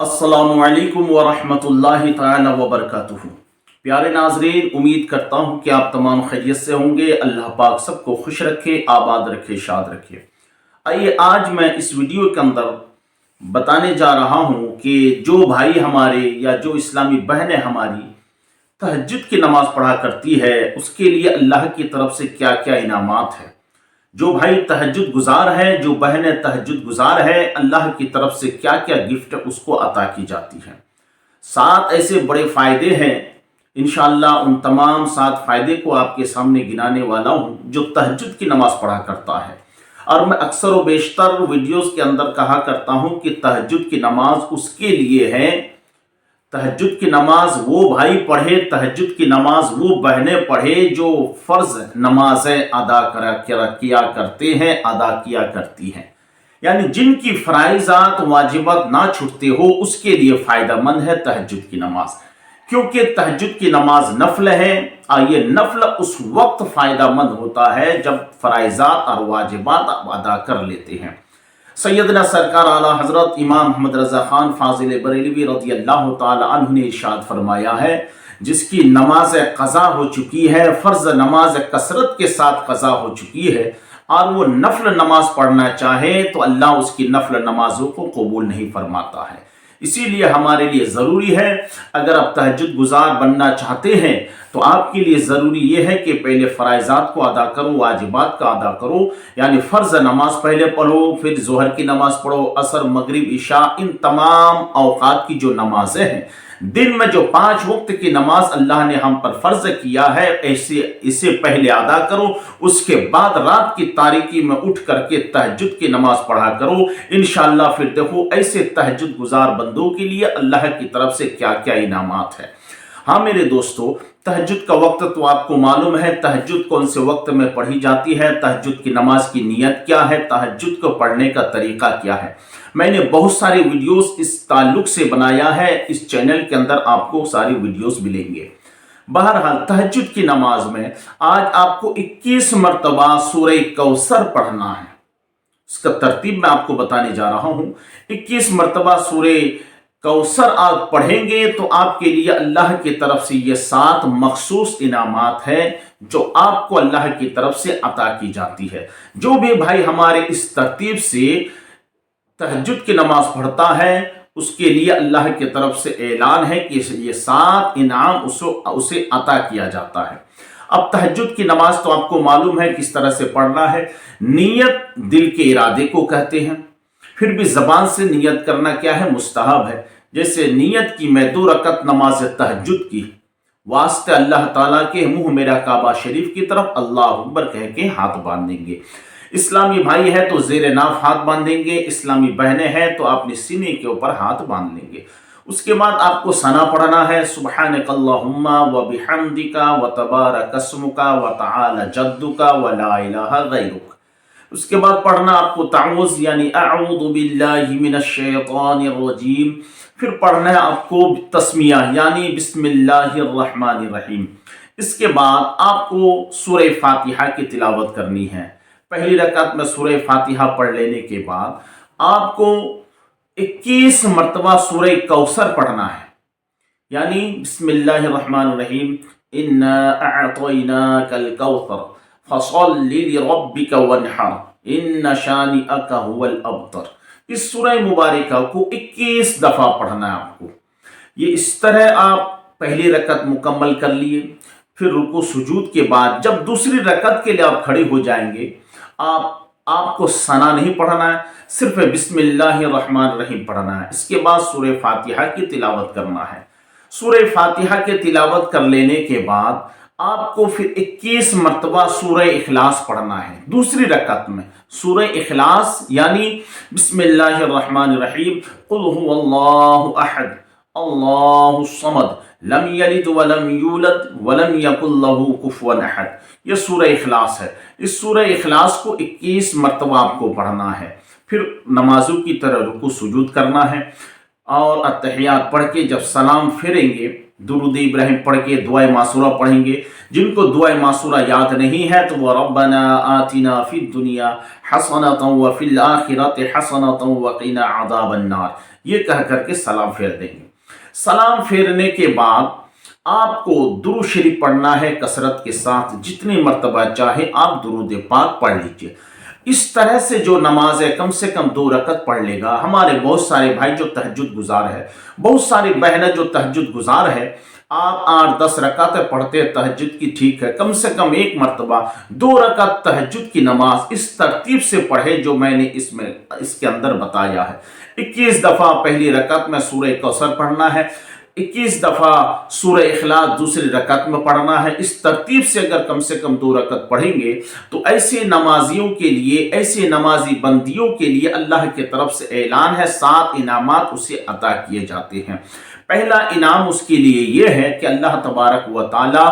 अस्सलामुअलैकुम वरहमतुल्लाहि ताला वबरकातुहू। प्यारे नाजरीन, उम्मीद करता हूँ कि आप तमाम खैरियत से होंगे। अल्लाह पाक सबको खुश रखे, आबाद रखे, शाद रखे। आइए आज मैं इस वीडियो के अंदर बताने जा रहा हूँ कि जो भाई हमारे या जो इस्लामी बहनें हमारी तहज्जुद की नमाज पढ़ा करती है, उसके लिए अल्लाह की तरफ से क्या क्या इनामात है। जो भाई तहज्जुद गुजार है, जो बहनें तहज्जुद गुजार है, अल्लाह की तरफ से क्या क्या गिफ्ट उसको अता की जाती है। 7 ऐसे बड़े फ़ायदे हैं। इंशाअल्लाह उन तमाम 7 फ़ायदे को आपके सामने गिनाने वाला हूँ जो तहज्जुद की नमाज़ पढ़ा करता है। और मैं अक्सर व बेशतर वीडियोज़ के अंदर कहा करता हूँ कि तहज्जुद की नमाज उसके लिए है, तहज्जुद की नमाज वो भाई पढ़े, तहज्जुद की नमाज वो बहनें पढ़े जो फ़र्ज़ नमाजें अदा किया करते हैं, अदा किया करती हैं। यानी जिनकी फ़राइज़ात वाजिबात ना छूटते हो, उसके लिए फ़ायदेमंद है तहज्जुद की नमाज, क्योंकि तहज्जुद की नमाज नफल है। ये नफल उस वक्त फ़ायदेमंद होता है जब फ़राइज़ात और वाजिबात आप अदा कर लेते हैं। सैयदना सरकार आला हज़रत इमाम मोहम्मद रज़ा खान फाजिल बरेलवी रज़ी अल्लाह ताला अन्हु ने इरशाद फरमाया है, जिसकी नमाज क़ज़ा हो चुकी है, फ़र्ज़ नमाज कसरत के साथ क़ज़ा हो चुकी है, और वो नफल नमाज पढ़ना चाहे तो अल्लाह उसकी नफल नमाजों को कबूल नहीं फरमाता है। इसीलिए हमारे लिए ज़रूरी है, अगर आप तहज्जुद गुजार बनना चाहते हैं तो आपके लिए ज़रूरी ये है कि पहले फ़राइज़ात को अदा करो, वाजिबात का अदा करो। यानी फ़र्ज़ नमाज पहले पढ़ो, फिर ज़ोहर की नमाज़ पढ़ो, असर, मगरिब, इशा, इन तमाम औक़ात की जो नमाज़ें हैं, दिन में जो 5 वक्त की नमाज अल्लाह ने हम पर फ़र्ज़ किया है, इसे पहले अदा करो। उसके बाद रात की तारीकी में उठ करके तहज्जुद की नमाज पढ़ा करो। इंशाअल्लाह फिर देखो ऐसे तहज्जुद गुजार बंदों के लिए अल्लाह की तरफ से क्या क्या इनामात है। हाँ मेरे दोस्तों, तहज्जुद का वक्त तो आपको मालूम है, तहज्जुद कौन से वक्त में पढ़ी जाती है, तहज्जुद की नमाज की नियत क्या है, तहज्जुद को पढ़ने का तरीका क्या है। मैंने बहुत सारे वीडियोस इस ताल्लुक से बनाया है, इस चैनल के अंदर आपको सारी वीडियोस मिलेंगे। बहरहाल तहज्जुद की नमाज में आज आपको 21 मरतबा सूरह कौसर पढ़ना है। इसका तरतीब मैं आपको बताने जा रहा हूँ। 21 मरतबा सूरह कौसर आप पढ़ेंगे तो आपके लिए अल्लाह की तरफ से ये 7 मखसूस इनामात हैं जो आपको अल्लाह की तरफ से अता की जाती है। जो भी भाई हमारे इस तरतीब से तहज्जुद की नमाज पढ़ता है, उसके लिए अल्लाह की तरफ से ऐलान है कि ये 7 इनाम उसे अता किया जाता है। अब तहज्जुद की नमाज तो आपको मालूम है किस तरह से पढ़ना है। नियत दिल के इरादे को कहते हैं। फिर भी ज़बान से नियत करना क्या है, मुस्तहब है। जैसे नियत की मैं 2 रकत नमाज तहज्जुद की वास्ते अल्लाह ताला के मुंह मेरा काबा शरीफ की तरफ अल्लाह अकबर कह के हाथ बांधेंगे। इस्लामी भाई है तो ज़ेर नाफ हाथ बांधेंगे, इस्लामी बहनें हैं तो अपने सीने के ऊपर हाथ बांध लेंगे। उसके बाद आपको सना पढ़ना है, सुब्हानकल्लाहुम्मा व बिहम्दिका व तबारक अस्मुका व तआला जद्दुका व ला इलाहा गैरुक। उसके बाद पढ़ना आपको ताऊज़ यानी अऊज़ु बिल्लाहि मिनश शैतानिर रजीम। फिर पढ़ना है आपको तस्मिया यानी बिस्मिल्लाहिर रहमानिर रहीम। इसके बाद आपको सूरह फातिहा की तिलावत करनी है। पहली रकात में सूरह फातिहा पढ़ लेने के बाद आपको 21 मरतबा सूरह कौसर पढ़ना है। यानी बिस्मिल्लाहिर रहमानिर रहीम, इन्ना अअतैनाकल कौसर फसल्लि लिरब्बिका वन्हर इन्ना शानिअका हुवल अबतर। इस सूरह मुबारका को 21 दफ़ा पढ़ना है आपको। ये इस तरह आप पहली रकत मुकम्मल कर लिए। फिर रुकू सुजूद के बाद जब दूसरी रकत के लिए आप खड़े हो जाएंगे, आपको सना नहीं पढ़ना है, सिर्फ बिस्मिल्लाहिर्रहमानिर्रहीम पढ़ना है। इसके बाद सूरह फातिहा की तिलावत करना है। सूरह फातिहा की तिलावत कर लेने के बाद आपको फिर 21 मरतबा सूरह इखलास पढ़ना है। दूसरी रकत में सूरह इखलास यानी बिस्मिल्लाहिर्रहमानिर्रहीम, कुल हुवल्लाहु अहद अल्लाहुस समद लम यलिद वलम यूलद वलम यकुल लहू कुफुवन अहद। यह सूरह इखलास है। इस सूरह इखलास को 21 मरतबा आपको पढ़ना है। फिर नमाजों की तरह रुकू सुजूद करना है और अत्तहियात पढ़ के जब सलाम फिरेंगे, दुरूद इब्राहिम पढ़ के दुआ मासूरा पढ़ेंगे। जिनको दुआ मासूरा याद नहीं है तो वह रब्बना आतिना फिद दुनिया हसनतन व फिल आखिरति हसनतन व क़िना अज़ाबन नार, ये कह करके सलाम फेर देंगे। सलाम फेरने के बाद आपको दुरूद शरीफ पढ़ना है कसरत के साथ, जितनी मर्तबा चाहे आप दुरूद पाक पढ़ लीजिए। इस तरह से जो नमाज है कम से कम 2 रकत पढ़ लेगा। हमारे बहुत सारे भाई जो तहज्जुद गुजार है, बहुत सारी बहनें जो तहज्जुद गुजार है, आप 8-10 रकातें पढ़ते हैं तहज्जुद की, ठीक है, कम से कम एक मर्तबा 2 रकात तहज्जुद की नमाज इस तरतीब से पढ़े जो मैंने इसके अंदर बताया है। 21 दफ़ा पहली रकात में सूरह कौसर पढ़ना है, 21 दफ़ा सूरह इखलास दूसरी रकात में पढ़ना है। इस तरतीब से अगर कम से कम 2 रकात पढ़ेंगे तो ऐसे नमाजियों के लिए, ऐसे नमाजी बंदियों के लिए अल्लाह की तरफ से ऐलान है, 7 इनामात उसे अता किए जाते हैं। पहला इनाम उसके लिए यह है कि अल्लाह तबारक व तआला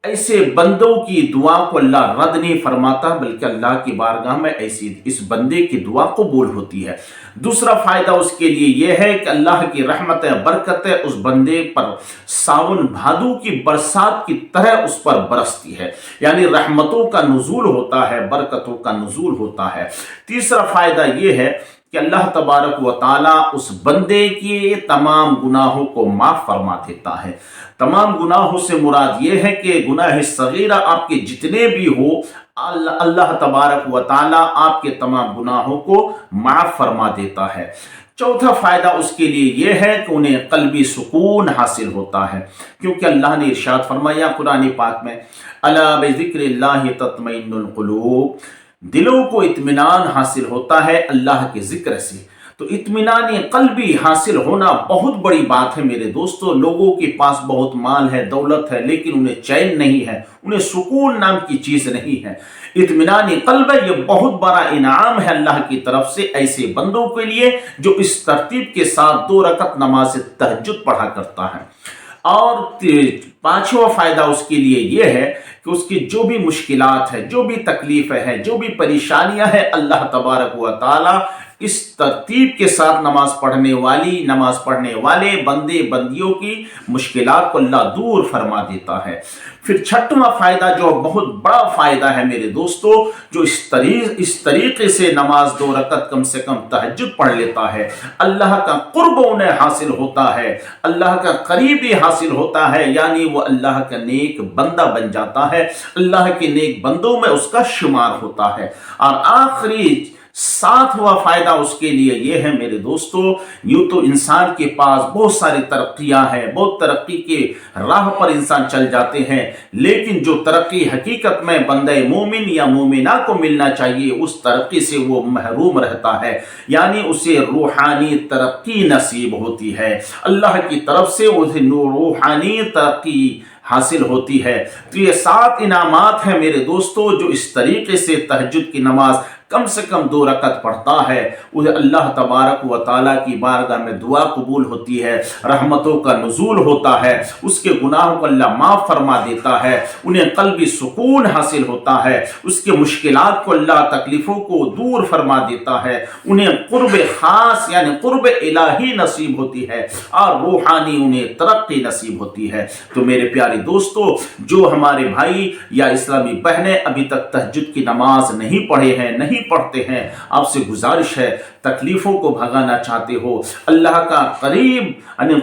ऐसे बंदों की दुआ को अल्लाह रद्द नहीं फरमाता, बल्कि अल्लाह की बारगाह में ऐसी इस बंदे की दुआ कबूल होती है। दूसरा फायदा उसके लिए यह है कि अल्लाह की रहमतें बरकतें उस बंदे पर सावन भादों की बरसात की तरह उस पर बरसती है, यानी रहमतों का नुज़ूल होता है, बरकतों का नुज़ूल होता है। तीसरा फायदा यह है कि अल्लाह तबारक व तआला उस बंदे के तमाम गुनाहों को माफ़ फरमा देता है। तमाम गुनाहों से मुराद ये है कि गुनाह सगीरा आपके जितने भी हो, अल्लाह तबारक व तआला आपके तमाम गुनाहों को माफ़ फरमा देता है। चौथा फायदा उसके लिए यह है कि उन्हें कल्बी सुकून हासिल होता है, क्योंकि अल्लाह ने इरशाद फरमाया कुरान पाक में, अला बिज़िक्रिल्लाहि तत्मइन्नुल क़ुलूब, दिलों को इत्मीनान हासिल होता है अल्लाह के जिक्र से। तो इत्मीनान कल्बी हासिल होना बहुत बड़ी बात है मेरे दोस्तों। लोगों के पास बहुत माल है, दौलत है, लेकिन उन्हें चैन नहीं है, उन्हें सुकून नाम की चीज़ नहीं है। इत्मीनान कल्ब है, ये बहुत बड़ा इनाम है अल्लाह की तरफ से ऐसे बंदों के लिए जो इस तरतीब के साथ 2 रकात नमाज तहज्जुद पढ़ा करता है। और 5वां फायदा उसके लिए यह है कि उसकी जो भी मुश्किलात है, जो भी तकलीफ़ें हैं, जो भी परेशानियां हैं, अल्लाह तबारक व तआला इस तरतीब के साथ नमाज पढ़ने वाले बंदे बंदियों की मुश्किलात को अल्लाह दूर फरमा देता है। फिर 6वां फायदा जो बहुत बड़ा फायदा है मेरे दोस्तों, जो इस तरीके से नमाज 2 रकात कम से कम तहज्जुद पढ़ लेता है, अल्लाह का कुर्ब उन्हें हासिल होता है, अल्लाह का करीबी हासिल होता है, यानी वो अल्लाह का नेक बंदा बन जाता है, अल्लाह के नेक बंदों में उसका शुमार होता है। और आखिरी 7वां फायदा उसके लिए यह है मेरे दोस्तों, यूं तो इंसान के पास बहुत सारी तरक्कियां हैं, बहुत तरक्की के राह पर इंसान चल जाते हैं, लेकिन जो तरक्की हकीकत में बंदे मोमिन या मोमिना को मिलना चाहिए, उस तरक्की से वो महरूम रहता है, यानी उसे रूहानी तरक्की नसीब होती है। अल्लाह की तरफ से उसे रूहानी तरक्की हासिल होती है। तो ये 7 इनामात हैं मेरे दोस्तों, जो इस तरीके से तहज्जुद की नमाज कम से कम 2 रकात पढ़ता है, उसे अल्लाह तबारक व तआला की बारगाह में दुआ कबूल होती है, रहमतों का नुज़ूल होता है, उसके गुनाहों को अल्लाह माफ़ फरमा देता है, उन्हें कल्बी सुकून हासिल होता है, उसके मुश्किलात को अल्लाह तकलीफ़ों को दूर फरमा देता है, उन्हें कुर्ब ख़ास यानी कुर्ब इलाही नसीब होती है, और रूहानी उन्हें तरक्की नसीब होती है। तो मेरे प्यारे दोस्तों, जो हमारे भाई या इस्लामी बहनें अभी तक तहज्जुद की नमाज नहीं पढ़े हैं, नहीं पढ़ते हैं, आपसे गुजारिश है, तकलीफों को भगाना चाहते हो, अल्लाह का करीब यानी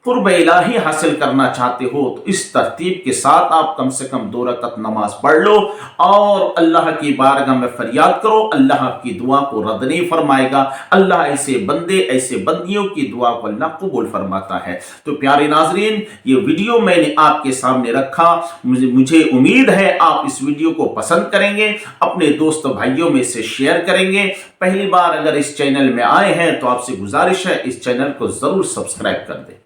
कुर्ब इलाही हासिल करना चाहते हो, तो इस तरतीब के साथ आप कम से कम 2 रकात नमाज पढ़ लो और अल्लाह की बारगाह में फरियाद करो। अल्लाह आपकी दुआ को रद्द नहीं फरमाएगा, अल्लाह ऐसे बंदे ऐसे बंदियों की दुआ को अल्लाह कबूल फरमाता है। तो प्यारे नाजरीन, ये वीडियो मैंने आपके सामने रखा, मुझे उम्मीद है आप इस वीडियो को पसंद करेंगे, अपने दोस्त भाइयों में से शेयर करेंगे। पहली बार अगर इस चैनल में आए हैं तो आपसे गुजारिश है, इस चैनल को जरूर सब्सक्राइब कर दें।